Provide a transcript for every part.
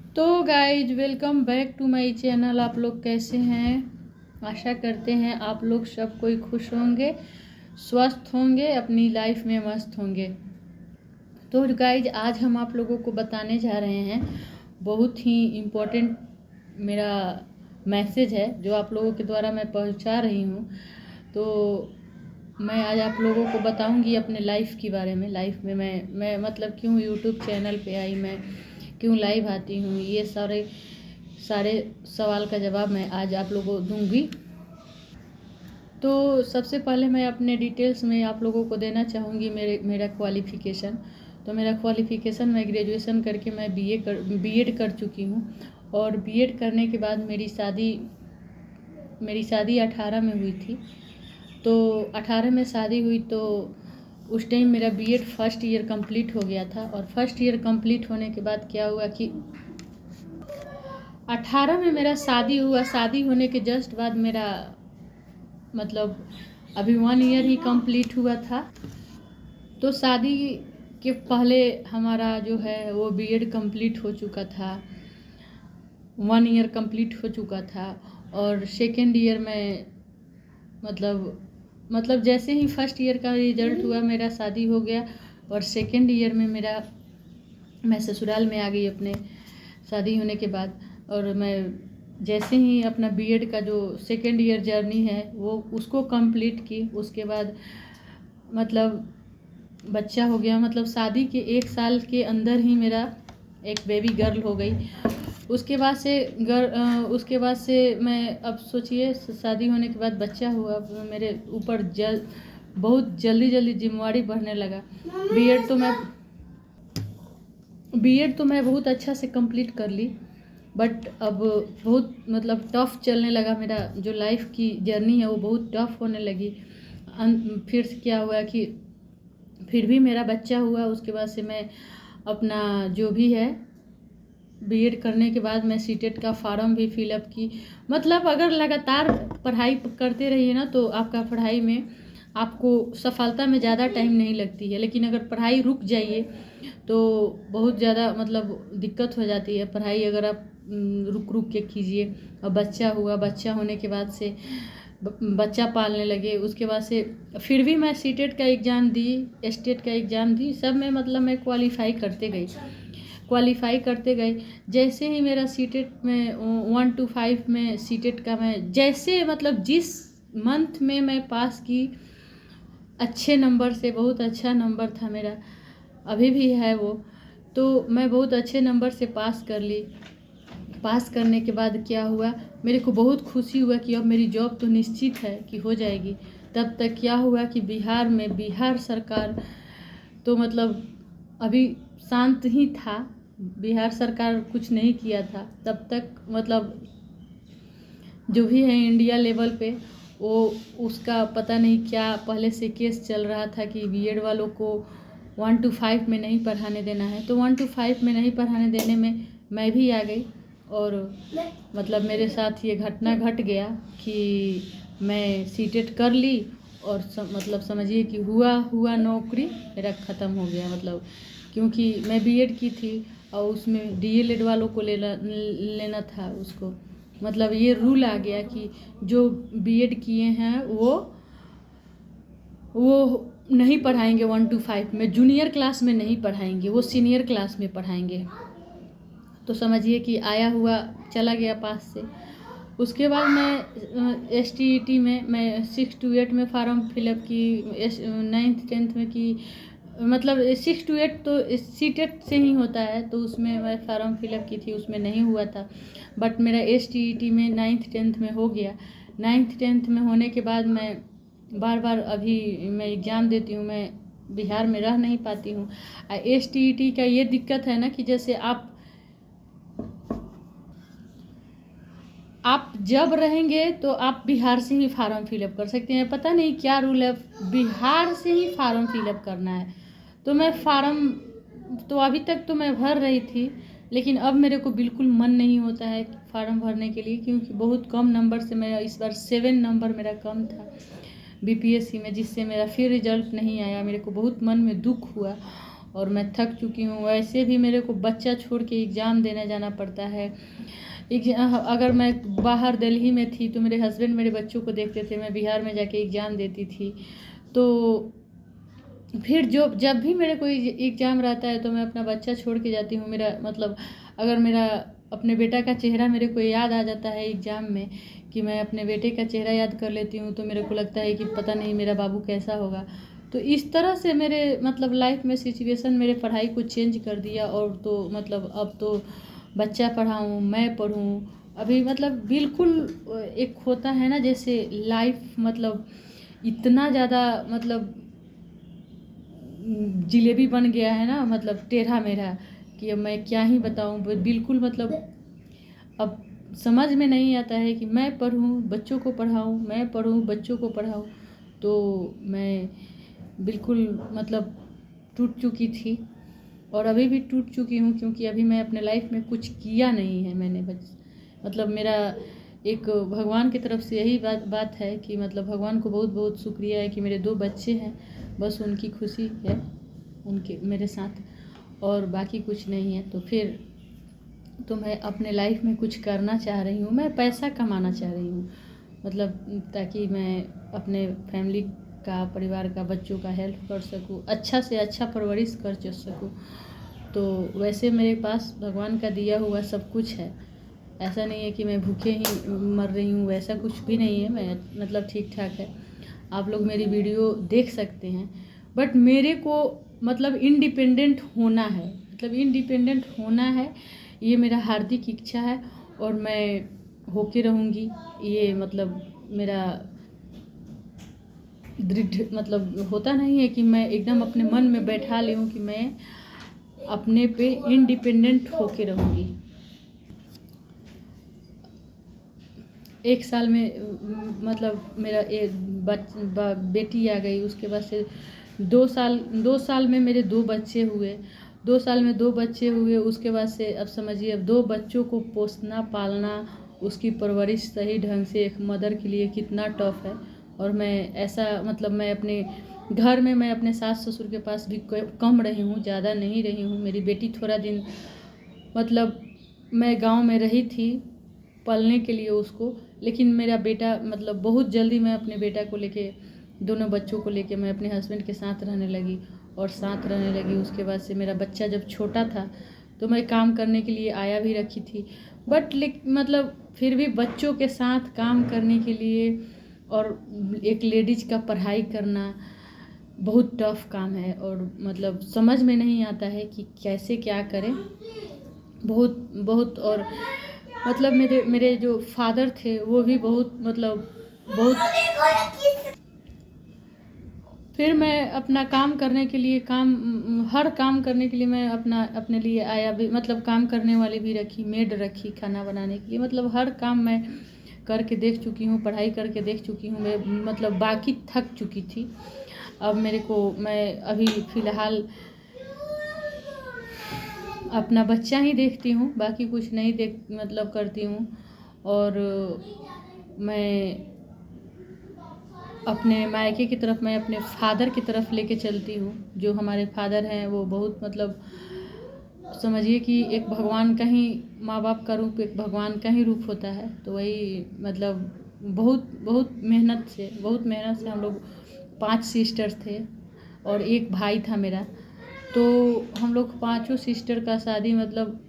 तो guys welcome back to my channel. आप लोग कैसे हैं? आशा करते हैं आप लोग सब कोई खुश होंगे, स्वस्थ होंगे, अपनी लाइफ में मस्त होंगे। तो गाइज आज हम आप लोगों को बताने जा रहे हैं, बहुत ही इम्पोर्टेंट मेरा मैसेज है जो आप लोगों के द्वारा मैं पहुंचा रही हूं। तो मैं आज आप लोगों को बताऊंगी अपने लाइफ के बारे में। लाइफ में मैं मतलब क्यों यूट्यूब चैनल पे आई, मैं क्यों लाइव आती हूँ, ये सारे सवाल का जवाब मैं आज आप लोगों को दूंगी। तो सबसे पहले मैं अपने डिटेल्स में आप लोगों को देना चाहूँगी मेरा क्वालिफ़िकेशन। तो मेरा क्वालिफ़िकेशन, मैं ग्रेजुएशन करके मैं बीएड कर चुकी हूँ। और बीएड करने के बाद मेरी शादी 18 में हुई थी। तो 18 में शादी हुई तो उस टाइम मेरा बीएड फर्स्ट ईयर कंप्लीट हो गया था। और फर्स्ट ईयर कंप्लीट होने के बाद क्या हुआ कि 18 में मेरा शादी हुआ। शादी होने के जस्ट बाद मेरा मतलब अभी 1 ईयर ही कंप्लीट हुआ था। तो शादी के पहले हमारा जो है वो बीएड कंप्लीट हो चुका था, 1 ईयर कंप्लीट हो चुका था। और सेकेंड ईयर में मतलब जैसे ही फर्स्ट ईयर का रिजल्ट हुआ मेरा शादी हो गया। और सेकेंड ईयर में मैं ससुराल में आ गई अपने शादी होने के बाद। और मैं जैसे ही अपना बीएड का जो सेकेंड ईयर जर्नी है वो उसको कंप्लीट की, उसके बाद मतलब बच्चा हो गया। मतलब शादी के 1 साल के अंदर ही मेरा एक बेबी गर्ल हो गई। उसके बाद से मैं अब सोचिए, शादी होने के बाद बच्चा हुआ, मेरे ऊपर बहुत जल्दी जिम्मेवारी बढ़ने लगा। बीएड तो मैं बहुत अच्छा से कंप्लीट कर ली, बट अब बहुत मतलब टफ़ चलने लगा। मेरा जो लाइफ की जर्नी है वो बहुत टफ़ होने लगी। फिर से क्या हुआ कि फिर भी मेरा बच्चा हुआ। उसके बाद से मैं अपना जो भी है बीएड करने के बाद मैं सीटेट का फॉर्म भी फिलअप की। मतलब अगर लगातार पढ़ाई करते रहिए ना तो आपका पढ़ाई में आपको सफलता में ज़्यादा टाइम नहीं लगती है। लेकिन अगर पढ़ाई रुक जाइए तो बहुत ज़्यादा मतलब दिक्कत हो जाती है। पढ़ाई अगर आप रुक के कीजिए। और बच्चा हुआ, बच्चा होने के बाद से बच्चा पालने लगे। उसके बाद से फिर भी मैं सीटेट का एग्ज़ाम दी, स्टेट का एग्ज़ाम दी, सब में मतलब मैं क्वालिफाई करते गई। जैसे ही मेरा सीटेट में 1 to 5 में सीटेट का मैं जैसे मतलब जिस मंथ में मैं पास की अच्छे नंबर से, बहुत अच्छा नंबर था मेरा, अभी भी है वो। तो मैं बहुत अच्छे नंबर से पास कर ली। पास करने के बाद क्या हुआ, मेरे को बहुत खुशी हुआ कि अब मेरी जॉब तो निश्चित है कि हो जाएगी। तब तक क्या हुआ कि बिहार सरकार तो मतलब अभी शांत ही था, बिहार सरकार कुछ नहीं किया था तब तक। मतलब जो भी है इंडिया लेवल पे वो उसका पता नहीं क्या पहले से केस चल रहा था कि बीएड वालों को 1 to 5 में नहीं पढ़ाने देना है। तो 1 to 5 में नहीं पढ़ाने देने में मैं भी आ गई। और मतलब मेरे साथ ये घटना घट गया कि मैं सीटेट कर ली और मतलब समझिए कि हुआ नौकरी मेरा ख़त्म हो गया। मतलब क्योंकि मैं बीएड की थी और उसमें डीएलएड वालों को लेना था उसको। मतलब ये रूल आ गया कि जो बीएड किए हैं वो नहीं पढ़ाएंगे 1 to 5 में, जूनियर क्लास में नहीं पढ़ाएंगे, वो सीनियर क्लास में पढ़ाएंगे। तो समझिए कि आया हुआ चला गया पास से। उसके बाद मैं एसटीईटी में मैं 6 to 8 में फॉर्म फिलअप की, 9th 10th में की। मतलब 6 to 8 तो सीटेट से ही होता है, तो उसमें मैं फॉर्म फिलअप की थी, उसमें नहीं हुआ था। बट मेरा एसटीईटी में 9th 10th में हो गया। 9th 10th में होने के बाद मैं बार अभी मैं एग्ज़ाम देती हूँ, मैं बिहार में रह नहीं पाती हूँ। एसटीईटी का ये दिक्कत है ना कि जैसे आप जब रहेंगे तो आप बिहार से ही फॉर्म फिलअप कर सकते हैं। पता नहीं क्या रूल है, बिहार से ही फॉर्म फिलअप करना है। तो मैं फॉर्म तो अभी तक तो मैं भर रही थी, लेकिन अब मेरे को बिल्कुल मन नहीं होता है फॉर्म भरने के लिए, क्योंकि बहुत कम नंबर से मेरा इस बार 7 नंबर मेरा कम था बीपीएससी में, जिससे मेरा फिर रिजल्ट नहीं आया। मेरे को बहुत मन में दुख हुआ। और मैं थक चुकी हूँ। वैसे भी मेरे को बच्चा छोड़ के एग्ज़ाम देने जाना पड़ता है। अगर मैं बाहर दिल्ली में थी तो मेरे हस्बैंड मेरे बच्चों को देखते थे, मैं बिहार में जाके एग्ज़ाम देती थी। तो फिर जब भी मेरे कोई एग्ज़ाम रहता है तो मैं अपना बच्चा छोड़ के जाती हूँ। मेरा मतलब अगर मेरा अपने बेटा का चेहरा मेरे को याद आ जाता है एग्ज़ाम में, कि मैं अपने बेटे का चेहरा याद कर लेती हूँ, तो मेरे को लगता है कि पता नहीं मेरा बाबू कैसा होगा। तो इस तरह से मेरे मतलब लाइफ में सिचुएशन मेरे पढ़ाई को चेंज कर दिया। और तो मतलब अब तो बच्चा पढ़ाऊँ, मैं पढ़ूँ, अभी मतलब बिल्कुल एक होता है ना जैसे लाइफ मतलब इतना ज़्यादा मतलब जिलेबी बन गया है ना, मतलब टेढ़ा मेढ़ा, कि अब मैं क्या ही बताऊँ। बिल्कुल मतलब अब समझ में नहीं आता है कि मैं पढ़ूँ बच्चों को पढ़ाऊँ, मैं पढ़ूँ बच्चों को पढ़ाऊँ। तो मैं बिल्कुल मतलब टूट चुकी थी और अभी भी टूट चुकी हूँ, क्योंकि अभी मैं अपने लाइफ में कुछ किया नहीं है मैंने। बस मतलब मेरा एक भगवान की तरफ से यही बात है कि मतलब भगवान को बहुत बहुत शुक्रिया है कि मेरे 2 बच्चे हैं, बस उनकी खुशी है उनके मेरे साथ, और बाकी कुछ नहीं है। तो फिर तो मैं अपने लाइफ में कुछ करना चाह रही हूँ, मैं पैसा कमाना चाह रही हूँ, मतलब ताकि मैं अपने फैमिली का, परिवार का, बच्चों का हेल्प कर सकूँ, अच्छा से अच्छा परवरिश कर सकूँ। तो वैसे मेरे पास भगवान का दिया हुआ सब कुछ है, ऐसा नहीं है कि मैं भूखे ही मर रही हूँ, वैसा कुछ भी नहीं है। मैं मतलब ठीक ठाक है, आप लोग मेरी वीडियो देख सकते हैं। बट मेरे को मतलब इंडिपेंडेंट होना है, मतलब इंडिपेंडेंट होना है, ये मेरा हार्दिक इच्छा है और मैं होके रहूँगी। ये मतलब मेरा दृढ़ मतलब होता नहीं है कि मैं एकदम अपने मन में बैठा ली हूँ कि मैं अपने पे इंडिपेंडेंट होके रहूँगी। 1 साल में मतलब मेरा बेटी आ गई, उसके बाद से 2 साल में मेरे 2 बच्चे हुए। 2 साल में 2 बच्चे हुए, उसके बाद से अब समझिए अब 2 बच्चों को पोसना पालना, उसकी परवरिश सही ढंग से एक मदर के लिए कितना टफ है। और मैं ऐसा मतलब मैं अपने घर में मैं अपने सास ससुर के पास भी कम रही हूँ, ज़्यादा नहीं रही हूँ। मेरी बेटी थोड़ा दिन मतलब मैं गांव में रही थी पलने के लिए उसको, लेकिन मेरा बेटा मतलब बहुत जल्दी मैं अपने बेटा को लेके, दोनों बच्चों को लेके मैं अपने हस्बैंड के साथ रहने लगी और साथ रहने लगी। उसके बाद से मेरा बच्चा जब छोटा था तो मैं काम करने के लिए आया भी रखी थी, बट मतलब फिर भी बच्चों के साथ काम करने के लिए और एक लेडीज का पढ़ाई करना बहुत टफ काम है, और मतलब समझ में नहीं आता है कि कैसे क्या करें। बहुत बहुत और मतलब मेरे जो फादर थे वो भी बहुत मतलब बहुत, फिर मैं अपना काम करने के लिए हर काम करने के लिए मैं अपने लिए आया भी, मतलब काम करने वाली भी रखी, मेड रखी खाना बनाने के लिए, मतलब हर काम मैं करके देख चुकी हूँ, पढ़ाई करके देख चुकी हूँ मैं, मतलब बाकी थक चुकी थी। अब मैं अभी फ़िलहाल अपना बच्चा ही देखती हूँ, बाकी कुछ नहीं मतलब करती हूँ। और मैं अपने मायके की तरफ, मैं अपने फादर की तरफ लेके चलती हूँ। जो हमारे फादर हैं वो बहुत मतलब समझिए कि एक भगवान का ही, माँ बाप का रूप एक भगवान का ही रूप होता है। तो वही मतलब बहुत मेहनत से हम लोग 5 सिस्टर थे और एक भाई था मेरा। तो हम लोग 5 सिस्टर का शादी मतलब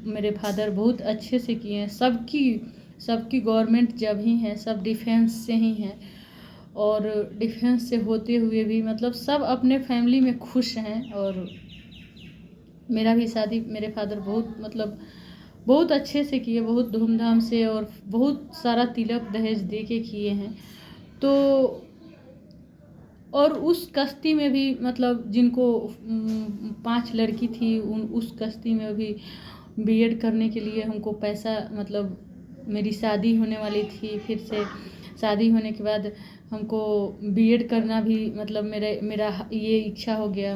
मेरे फादर बहुत अच्छे से किए हैं। सबकी गवर्नमेंट जॉब ही है, सब डिफेंस से ही हैं, और डिफेंस से होते हुए भी मतलब सब अपने फैमिली में खुश हैं। और मेरा भी शादी मेरे फादर बहुत मतलब बहुत अच्छे से किए, बहुत धूमधाम से, और बहुत सारा तिलक दहेज दे के किए हैं। तो और उस कश्ती में भी मतलब जिनको 5 लड़की थी, उस कश्ती में भी बीएड करने के लिए हमको पैसा, मतलब मेरी शादी होने वाली थी, फिर से शादी होने के बाद हमको बीएड करना भी मतलब मेरा ये इच्छा हो गया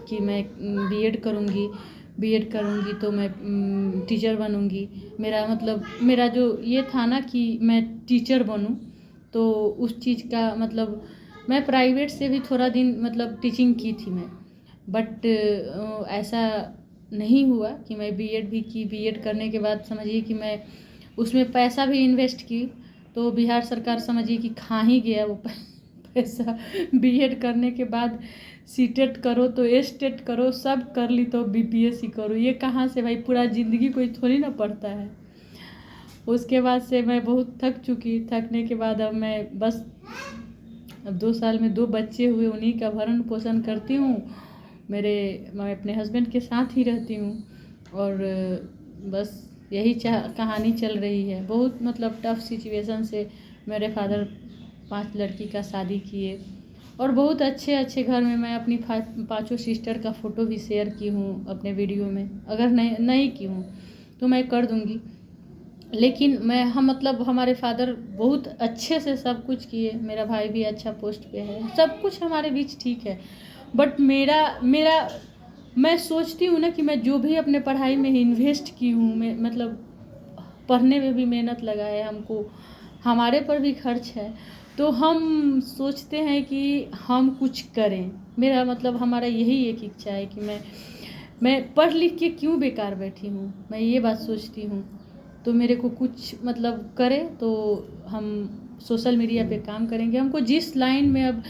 कि मैं बीएड करूँगी तो मैं टीचर बनूँगी। मेरा मतलब मेरा जो ये था ना कि मैं टीचर बनूँ, तो उस चीज़ का मतलब मैं प्राइवेट से भी थोड़ा दिन मतलब टीचिंग की थी मैं। बट ऐसा नहीं हुआ कि मैं बीएड भी की। बीएड करने के बाद समझिए कि मैं उसमें पैसा भी इन्वेस्ट की, तो बिहार सरकार समझिए कि खा ही गया वो पैसा। बीएड करने के बाद सीटेट करो तो एस्टेट करो, सब कर ली तो बीपीएससी करो, ये कहाँ से भाई, पूरा ज़िंदगी कोई थोड़ी ना पढ़ता है। उसके बाद से मैं बहुत थक चुकी। थकने के बाद अब मैं बस अब 2 साल में 2 बच्चे हुए, उन्हीं का भरण पोषण करती हूँ। मैं अपने हस्बैंड के साथ ही रहती हूँ और बस यही कहानी चल रही है। बहुत मतलब टफ सिचुएशन से मेरे फादर 5 लड़की का शादी किए और बहुत अच्छे अच्छे घर में। मैं अपनी 5 सिस्टर का फ़ोटो भी शेयर की हूँ अपने वीडियो में, अगर नहीं की हूँ तो मैं कर दूँगी। लेकिन हम मतलब हमारे फादर बहुत अच्छे से सब कुछ किए। मेरा भाई भी अच्छा पोस्ट पे है, सब कुछ हमारे बीच ठीक है। बट मेरा मैं सोचती हूँ ना कि मैं जो भी अपने पढ़ाई में इन्वेस्ट की हूँ, मैं मतलब पढ़ने में भी मेहनत लगा है हमको, हमारे पर भी खर्च है, तो हम सोचते हैं कि हम कुछ करें। मेरा मतलब हमारा यही एक इच्छा है कि मैं पढ़ लिख के क्यों बेकार बैठी हूँ, मैं ये बात सोचती हूँ। तो मेरे को कुछ मतलब करे तो हम सोशल मीडिया पे काम करेंगे। हमको जिस लाइन में अब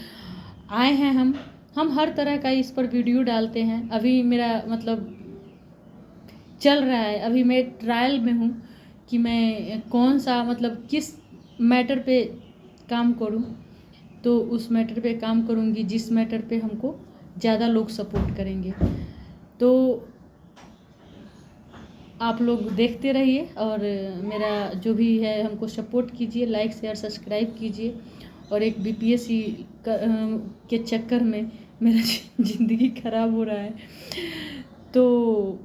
आए हैं हम हर तरह का इस पर वीडियो डालते हैं। अभी मेरा मतलब चल रहा है, अभी मैं ट्रायल में हूँ कि मैं कौन सा मतलब किस मैटर पे काम करूँ, तो उस मैटर पे काम करूँगी जिस मैटर पे हमको ज़्यादा लोग सपोर्ट करेंगे। तो आप लोग देखते रहिए और मेरा जो भी है हमको सपोर्ट कीजिए, लाइक शेयर सब्सक्राइब कीजिए। और एक बीपीएससी के चक्कर में मेरा ज़िंदगी ख़राब हो रहा है, तो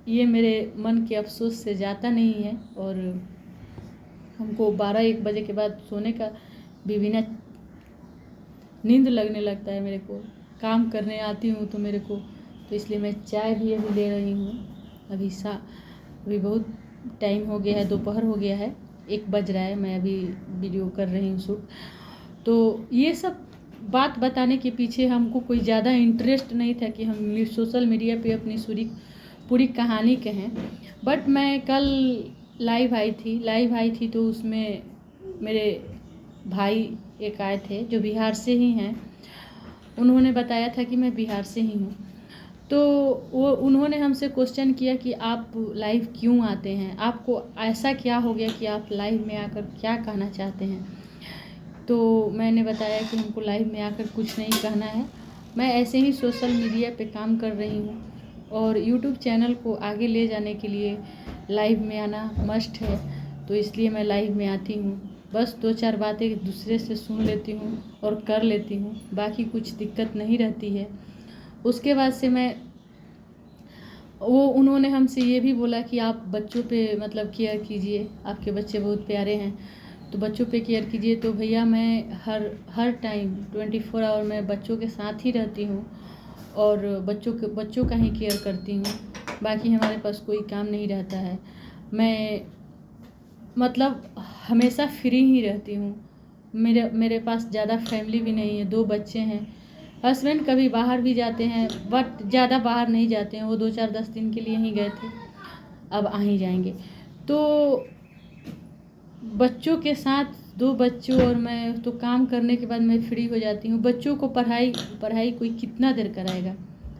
ये मेरे मन के अफसोस से जाता नहीं है। और हमको 12-1 बजे के बाद सोने का भी बिना नींद लगने लगता है मेरे को। काम करने आती हूँ तो मेरे को, तो इसलिए मैं चाय भी अभी ले रही हूँ। अभी बहुत टाइम हो गया है, दोपहर हो गया है, 1 बज रहा है, मैं अभी वीडियो कर रही हूँ शूट। तो ये सब बात बताने के पीछे हमको कोई ज़्यादा इंटरेस्ट नहीं था कि हम सोशल मीडिया पे अपनी पूरी कहानी कहें। बट मैं कल लाइव आई थी तो उसमें मेरे भाई एक आए थे जो बिहार से ही हैं। उन्होंने बताया था कि मैं बिहार से ही हूँ, तो उन्होंने हमसे क्वेश्चन किया कि आप लाइव क्यों आते हैं, आपको ऐसा क्या हो गया कि आप लाइव में आकर क्या कहना चाहते हैं। तो मैंने बताया कि हमको लाइव में आकर कुछ नहीं कहना है, मैं ऐसे ही सोशल मीडिया पे काम कर रही हूँ और यूट्यूब चैनल को आगे ले जाने के लिए लाइव में आना मस्ट है, तो इसलिए मैं लाइव में आती हूँ। बस 2-4 बातें एक दूसरे से सुन लेती हूँ और कर लेती हूँ, बाकी कुछ दिक्कत नहीं रहती है। उसके बाद से उन्होंने हमसे ये भी बोला कि आप बच्चों पे मतलब केयर कीजिए, आपके बच्चे बहुत प्यारे हैं, तो बच्चों पे केयर कीजिए। तो भैया मैं हर टाइम 24 आवर मैं बच्चों के साथ ही रहती हूँ और बच्चों का ही केयर करती हूँ, बाकी हमारे पास कोई काम नहीं रहता है। मैं मतलब हमेशा फ्री ही रहती हूँ। मेरे पास ज़्यादा फैमिली भी नहीं है, 2 बच्चे हैं। हस्बैंड कभी बाहर भी जाते हैं बट ज़्यादा बाहर नहीं जाते हैं, वो 2-4-10 दिन के लिए ही गए थे, अब आ ही जाएंगे। तो बच्चों के साथ 2 बच्चों और मैं तो काम करने के बाद मैं फ्री हो जाती हूँ। बच्चों को पढ़ाई कोई कितना देर कराएगा,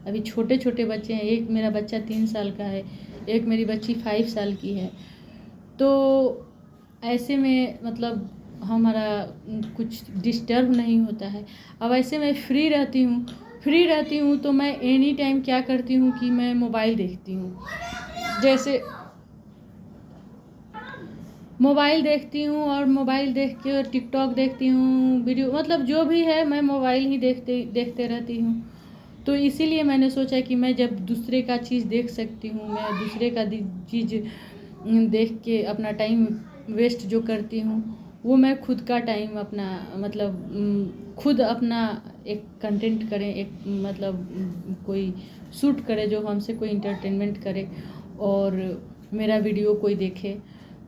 अभी छोटे छोटे बच्चे हैं। एक मेरा बच्चा 3 साल का है, एक मेरी बच्ची 5 साल की है। तो ऐसे में मतलब हमारा कुछ डिस्टर्ब नहीं होता है। अब ऐसे में फ्री रहती हूँ तो मैं एनी टाइम क्या करती हूँ कि मैं मोबाइल देखती हूँ। जैसे मोबाइल देखती हूँ और मोबाइल देख के टिकटॉक देखती हूँ, वीडियो मतलब जो भी है मैं मोबाइल ही देखते रहती हूँ। तो इसीलिए मैंने सोचा कि मैं जब दूसरे का चीज़ देख सकती हूँ, मैं दूसरे का चीज़ देख के अपना टाइम वेस्ट जो करती हूँ, वो मैं खुद का टाइम अपना मतलब खुद अपना एक कंटेंट करें, एक मतलब कोई शूट करे जो हमसे कोई इंटरटेनमेंट करे और मेरा वीडियो कोई देखे।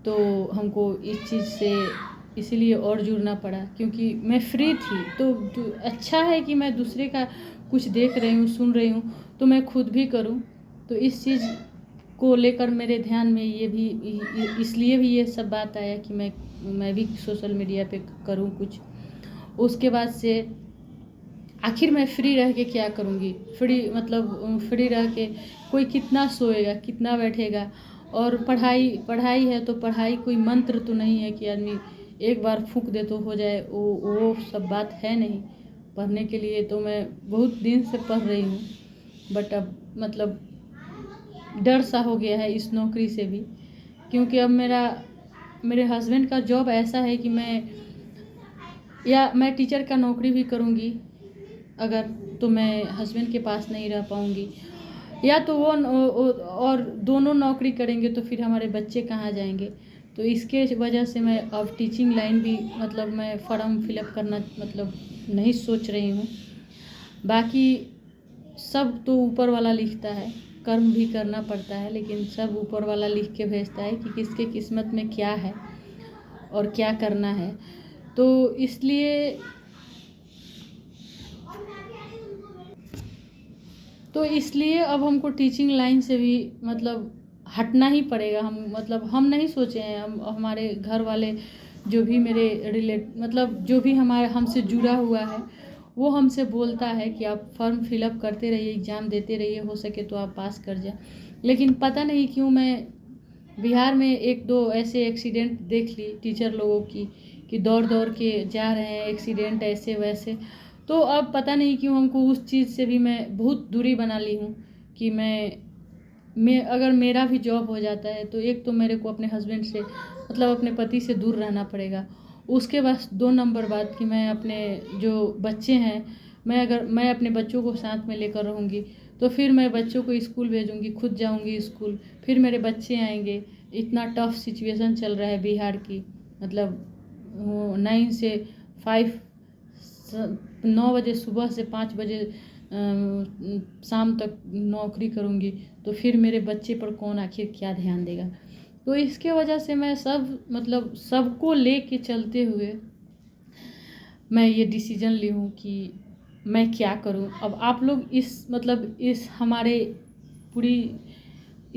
तो हमको इस चीज़ से इसीलिए और जुड़ना पड़ा, क्योंकि मैं फ्री थी। तो अच्छा है कि मैं दूसरे का कुछ देख रही हूँ, सुन रही हूँ, तो मैं खुद भी करूँ। तो इस चीज़ को लेकर मेरे ध्यान में ये भी इसलिए भी ये सब बात आया कि मैं भी सोशल मीडिया पे करूँ कुछ। उसके बाद से आखिर मैं फ्री रह के क्या करूँगी, फ्री रह के कोई कितना सोएगा, कितना बैठेगा। और पढ़ाई है तो पढ़ाई कोई मंत्र तो नहीं है कि आदमी एक बार फूंक दे तो हो जाए, वो सब बात है नहीं। पढ़ने के लिए तो मैं बहुत दिन से पढ़ रही हूँ, बट अब मतलब डर सा हो गया है इस नौकरी से भी, क्योंकि अब मेरे हस्बैंड का जॉब ऐसा है कि मैं टीचर का नौकरी भी करूँगी अगर, तो मैं हस्बैंड के पास नहीं रह पाऊँगी, या तो वो और दोनों नौकरी करेंगे तो फिर हमारे बच्चे कहाँ जाएंगे। तो इसके वजह से मैं अब टीचिंग लाइन भी मैं फॉर्म फिलअप करना नहीं सोच रही हूँ। बाकी सब तो ऊपर वाला लिखता है, कर्म भी करना पड़ता है, लेकिन सब ऊपर वाला लिख के भेजता है कि किसके किस्मत में क्या है और क्या करना है। तो इसलिए अब हमको टीचिंग लाइन से भी हटना ही पड़ेगा। हम नहीं सोचे हैं, हमारे घर वाले जो भी मेरे जो भी हमसे जुड़ा हुआ है वो हमसे बोलता है कि आप फॉर्म फिलअप करते रहिए, एग्ज़ाम देते रहिए, हो सके तो आप पास कर जाए। लेकिन पता नहीं क्यों मैं बिहार में 1-2 ऐसे एक्सीडेंट देख ली टीचर लोगों की कि दौड़ के जा रहे हैं, एक्सीडेंट ऐसे वैसे। तो अब पता नहीं क्यों हमको उस चीज़ से भी मैं बहुत दूरी बना ली हूँ कि मैं अगर मेरा भी जॉब हो जाता है तो एक तो मेरे को अपने हस्बैंड से अपने पति से दूर रहना पड़ेगा। उसके बाद 2 नंबर बात कि मैं अपने जो बच्चे हैं, मैं अपने बच्चों को साथ में लेकर रहूँगी, तो फिर मैं बच्चों को स्कूल भेजूँगी, खुद जाऊँगी स्कूल, फिर मेरे बच्चे आएंगे। इतना टफ सिचुएशन चल रहा है बिहार की, 9 से 5, 9 बजे सुबह से 5 बजे शाम तक नौकरी करूँगी, तो फिर मेरे बच्चे पर कौन आखिर क्या ध्यान देगा। तो इसके वजह से मैं सबको ले के चलते हुए मैं ये डिसीजन ली हूँ कि मैं क्या करूँ। अब आप लोग इस हमारे पूरी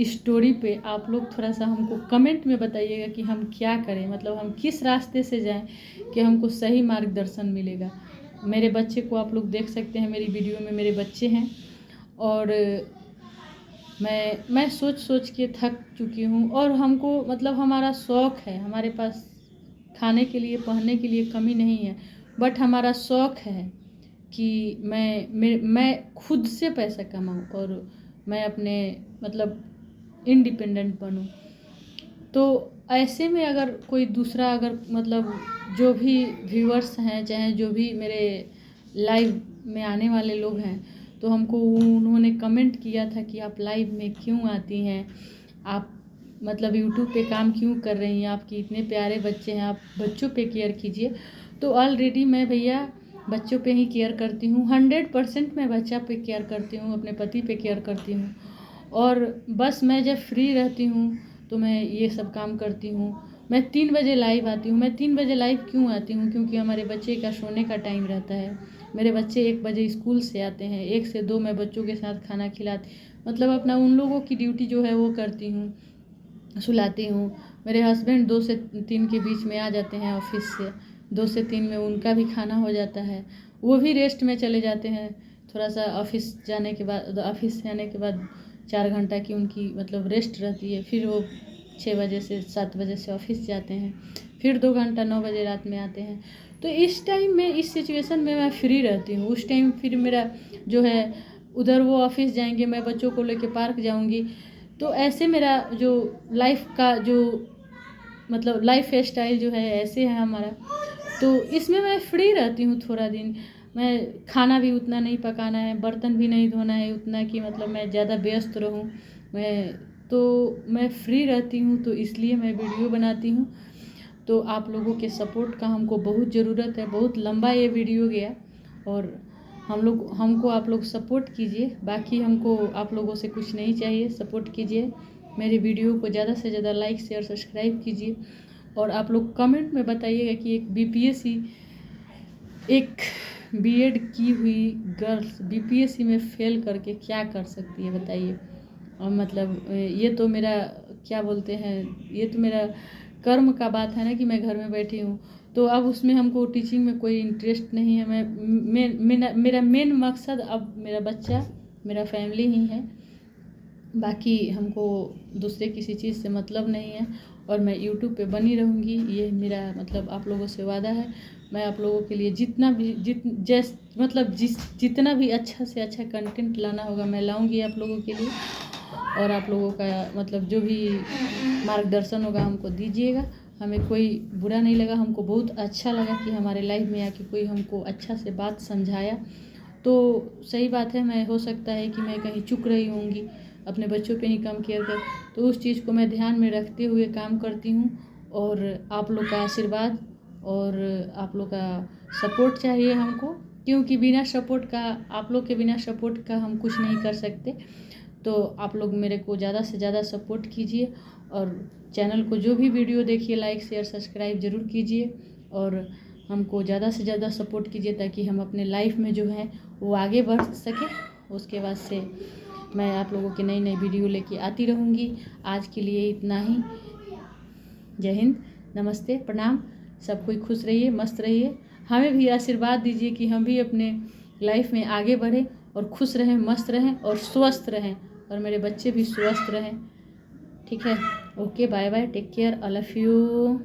स्टोरी पे आप लोग थोड़ा सा हमको कमेंट में बताइएगा कि हम क्या करें, हम किस रास्ते से जाएं कि हमको सही मार्गदर्शन मिलेगा। मेरे बच्चे को आप लोग देख सकते हैं, मेरी वीडियो में मेरे बच्चे हैं, और मैं सोच के थक चुकी हूँ। और हमको हमारा शौक़ है, हमारे पास खाने के लिए पहनने के लिए कमी नहीं है, बट हमारा शौक़ है कि मैं खुद से पैसा कमाऊँ और मैं अपने इंडिपेंडेंट बनूँ। तो ऐसे में अगर कोई दूसरा जो भी व्यूअर्स हैं, चाहे जो भी मेरे लाइव में आने वाले लोग हैं, तो हमको उन्होंने कमेंट किया था कि आप लाइव में क्यों आती हैं, आप यूट्यूब पे काम क्यों कर रही हैं, आपके इतने प्यारे बच्चे हैं, आप बच्चों पे केयर कीजिए। तो ऑलरेडी मैं भैया बच्चों पे ही केयर करती हूँ, 100% मैं बच्चा पे केयर करती हूँ, अपने पति पे केयर करती हूँ। और बस मैं जब फ्री रहती हूँ तो मैं ये सब काम करती हूँ। मैं 3 बजे लाइव आती हूँ। मैं 3 बजे लाइव क्यों आती हूँ, क्योंकि हमारे बच्चे का सोने का टाइम रहता है। मेरे बच्चे 1 बजे स्कूल से आते हैं, 1 से 2 मैं बच्चों के साथ खाना खिलाती, अपना उन लोगों की ड्यूटी जो है वो करती हूँ, सुलाती हूँ। मेरे हस्बैंड 2 से 3 के बीच में आ जाते हैं ऑफिस से, 2 से 3 में उनका भी खाना हो जाता है, वो भी रेस्ट में चले जाते हैं। थोड़ा सा ऑफिस से आने के बाद 4 घंटा की उनकी रेस्ट रहती है। फिर वो 6 बजे से 7 बजे से ऑफिस जाते हैं, फिर 2 घंटा 9 बजे रात में आते हैं। तो इस टाइम में, इस सिचुएशन में मैं फ्री रहती हूँ। उस टाइम फिर मेरा जो है, उधर वो ऑफिस जाएंगे, मैं बच्चों को लेके पार्क जाऊँगी। तो ऐसे मेरा जो लाइफ का जो लाइफ स्टाइल जो है ऐसे है हमारा। तो इसमें मैं फ्री रहती हूँ थोड़ा दिन। मैं खाना भी उतना नहीं पकाना है, बर्तन भी नहीं धोना है उतना कि मैं ज़्यादा व्यस्त रहूँ। मैं फ्री रहती हूँ, तो इसलिए मैं वीडियो बनाती हूँ। तो आप लोगों के सपोर्ट का हमको बहुत ज़रूरत है। बहुत लंबा ये वीडियो गया, और हमको आप लोग सपोर्ट कीजिए। बाकी हमको आप लोगों से कुछ नहीं चाहिए, सपोर्ट कीजिए। मेरे वीडियो को ज़्यादा से ज़्यादा लाइक शेयर सब्सक्राइब कीजिए। और आप लोग कमेंट में बताइएगा कि एक BPSC एक बीएड की हुई गर्ल्स बीपीएससी में फेल करके क्या कर सकती है बताइए। और मतलब ये तो मेरा क्या बोलते हैं, ये तो मेरा कर्म का बात है ना कि मैं घर में बैठी हूँ। तो अब उसमें हमको टीचिंग में कोई इंटरेस्ट नहीं है। मेरा मेन मकसद अब मेरा बच्चा, मेरा फैमिली ही है। बाकी हमको दूसरे किसी चीज़ से मतलब नहीं है। और मैं यूट्यूब पे बनी रहूँगी, ये मेरा मतलब आप लोगों से वादा है। मैं आप लोगों के लिए जितना भी जितना भी अच्छा से अच्छा कंटेंट लाना होगा मैं लाऊंगी आप लोगों के लिए। और आप लोगों का मतलब जो भी मार्गदर्शन होगा हमको दीजिएगा। हमें कोई बुरा नहीं लगा, हमको बहुत अच्छा लगा कि हमारे लाइफ में आके कोई हमको अच्छा से बात समझाया। तो सही बात है, मैं हो सकता है कि मैं कहीं चूक रही होंगी, अपने बच्चों पे ही कम केयर कर, तो उस चीज़ को मैं ध्यान में रखते हुए काम करती हूँ। और आप लोग का आशीर्वाद और आप लोग का सपोर्ट चाहिए हमको, क्योंकि बिना सपोर्ट का, आप लोग के बिना सपोर्ट का हम कुछ नहीं कर सकते। तो आप लोग मेरे को ज़्यादा से ज़्यादा सपोर्ट कीजिए और चैनल को जो भी वीडियो देखिए लाइक शेयर सब्सक्राइब ज़रूर कीजिए। और हमको ज़्यादा से ज़्यादा सपोर्ट कीजिए ताकि हम अपने लाइफ में जो है वो आगे बढ़ सके। उसके बाद से मैं आप लोगों की नई नई वीडियो लेके आती रहूँगी। आज के लिए इतना ही। जय हिंद, नमस्ते, प्रणाम। सब कोई खुश रहिए, मस्त रहिए। हमें भी आशीर्वाद दीजिए कि हम भी अपने लाइफ में आगे बढ़ें और खुश रहें, मस्त रहें और स्वस्थ रहें, और मेरे बच्चे भी स्वस्थ रहें। ठीक है, okay, bye bye, take care, I love you.